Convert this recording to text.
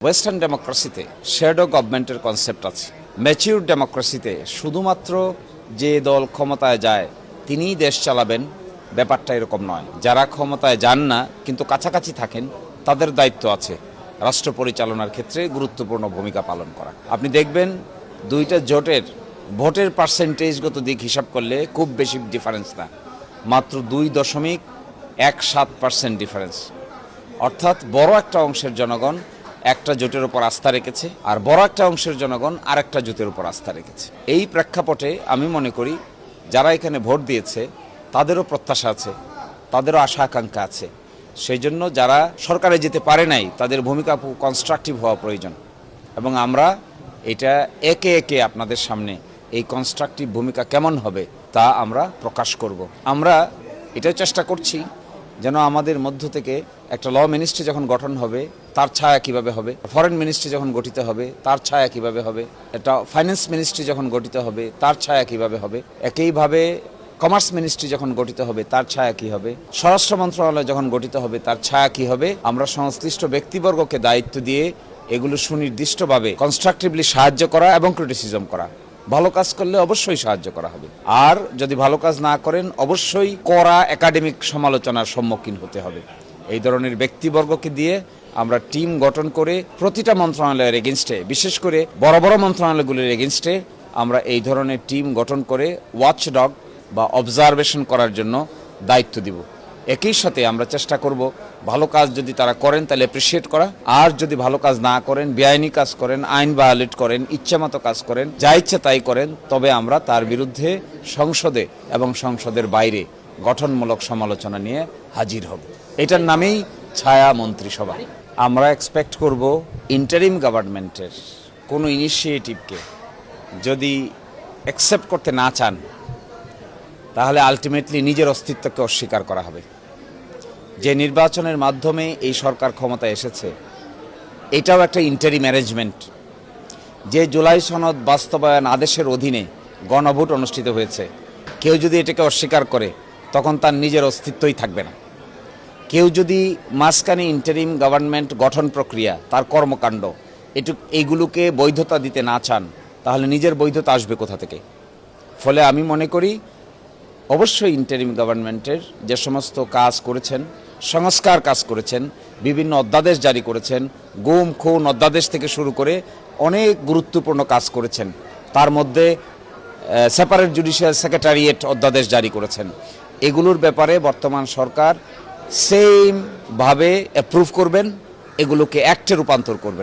Western ডেমোক্রেসিতে shadow গভর্নমেন্টের concept আছে। Mature ডেমোক্রেসিতে শুধুমাত্র যে দল ক্ষমতায় যায় তিনিই দেশ চালাবেন, ব্যাপারটা এরকম নয়। যারা ক্ষমতায় যান না কিন্তু কাছাকাছি থাকেন তাদের দায়িত্ব আছে রাষ্ট্র পরিচালনার ক্ষেত্রে গুরুত্বপূর্ণ ভূমিকা পালন করা। আপনি দেখবেন দুইটা জোটের ভোটের পার্সেন্টেজগত দিক হিসাব করলে খুব বেশি ডিফারেন্স না, মাত্র 2.17% ডিফারেন্স। অর্থাৎ বড় একটা অংশের জনগণ একটা জোটের উপর আস্থা রেখেছে আর বড় একটা অংশের জনগণ আরেকটা জোটের উপর আস্থা রেখেছে। এই প্রেক্ষাপটে আমি মনে করি যারা এখানে ভোট দিয়েছে তাদেরও প্রত্যাশা আছে, তাদেরও আশা আকাঙ্ক্ষা আছে। সেই জন্য যারা সরকারে যেতে পারে নাই তাদের ভূমিকা কনস্ট্রাকটিভ হওয়া প্রয়োজন এবং আমরা এটা একে একে আপনাদের সামনে এই কনস্ট্রাকটিভ ভূমিকা কেমন হবে তা আমরা প্রকাশ করব। আমরা এটাও চেষ্টা করছি যেন আমাদের মধ্য থেকে একটা ল মিনিস্ট্রি যখন গঠন হবে তার ছায়া কিভাবে হবে, ফরেন মিনিস্ট্রি যখন গঠিত হবে তার ছায়া কিভাবে হবে, একটা ফাইন্যান্স মিনিস্ট্রি যখন গঠিত হবে তার ছায়া কিভাবে হবে, একইভাবে কমার্স মিনিস্ট্রি যখন গঠিত হবে তার ছায়া কি হবে, স্বরাষ্ট্র মন্ত্রণালয় যখন গঠিত হবে তার ছায়া কি হবে। আমরা সংশ্লিষ্ট ব্যক্তিবর্গকে দায়িত্ব দিয়ে এগুলো সুনির্দিষ্টভাবে কনস্ট্রাকটিভলি সাহায্য করা এবং ক্রিটিসিজম করা। ভালো কাজ করলে অবশ্যই সাহায্য করা হবে, আর যদি ভালো কাজ না করেন অবশ্যই কড়া একাডেমিক সমালোচনার সম্মুখীন হতে হবে। এই ধরনের ব্যক্তিবর্গকে দিয়ে আমরা টিম গঠন করে প্রতিটা মন্ত্রণালয়ের এগেনস্টে, বিশেষ করে বড় বড় মন্ত্রণালয়গুলির এগেনস্টে আমরা এই ধরনের টিম গঠন করে ওয়াচডগ বা অবজারভেশন করার জন্য দায়িত্ব দিব। একই সাথে আমরা চেষ্টা করব ভালো কাজ যদি তারা করেন তাহলে অ্যাপ্রিসিয়েট করা, আর যদি ভালো কাজ না করেন, বেআইনি কাজ করেন, আইন ভায়োলেট করেন, ইচ্ছামতো কাজ করেন, যা ইচ্ছে তাই করেন, তবে আমরা তার বিরুদ্ধে সংসদে এবং সংসদের বাইরে গঠনমূলক সমালোচনা নিয়ে হাজির হব। এটার নামেই ছায়া মন্ত্রিসভা। আমরা এক্সপেক্ট করব ইন্টারিম গভর্নমেন্টের কোনো ইনিশিয়েটিভকে যদি অ্যাকসেপ্ট করতে না চান তাহলে আলটিমেটলি নিজের অস্তিত্বকে অস্বীকার করা হবে। যে নির্বাচনের মাধ্যমে এই সরকার ক্ষমতায় এসেছে এটাও একটা ইন্টারিম অ্যারেঞ্জমেন্ট। যে জুলাই সনদ বাস্তবায়ন আদেশের অধীনে গণভোট অনুষ্ঠিত হয়েছে, কেউ যদি এটাকে অস্বীকার করে তখন তার নিজের অস্তিত্বই থাকবে না। কেউ যদি মাঝখানে ইন্টারিম গভর্নমেন্ট গঠন প্রক্রিয়া, তার কর্মকাণ্ড এইগুলোকে বৈধতা দিতে না চান তাহলে নিজের বৈধতা আসবে কোথা থেকে? ফলে আমি মনে করি অবশ্যই ইন্টারিম গভর্নমেন্টের যে সমস্ত কাজ করেছেন, সংস্কার কাজ করেছেন, বিভিন্ন অধ্যাদেশ জারি করেছেন, গুম খুন অধ্যাদেশ থেকে শুরু করে অনেক গুরুত্বপূর্ণ কাজ করেছেন, তার মধ্যে সেপারেট জুডিশিয়াল সেক্রেটারিয়েট অধ্যাদেশ জারি করেছেন। এগুলোর ব্যাপারে বর্তমান সরকার সেমভাবে অ্যাপ্রুভ করবেন, এগুলোকে অ্যাক্টে রূপান্তর করবেন।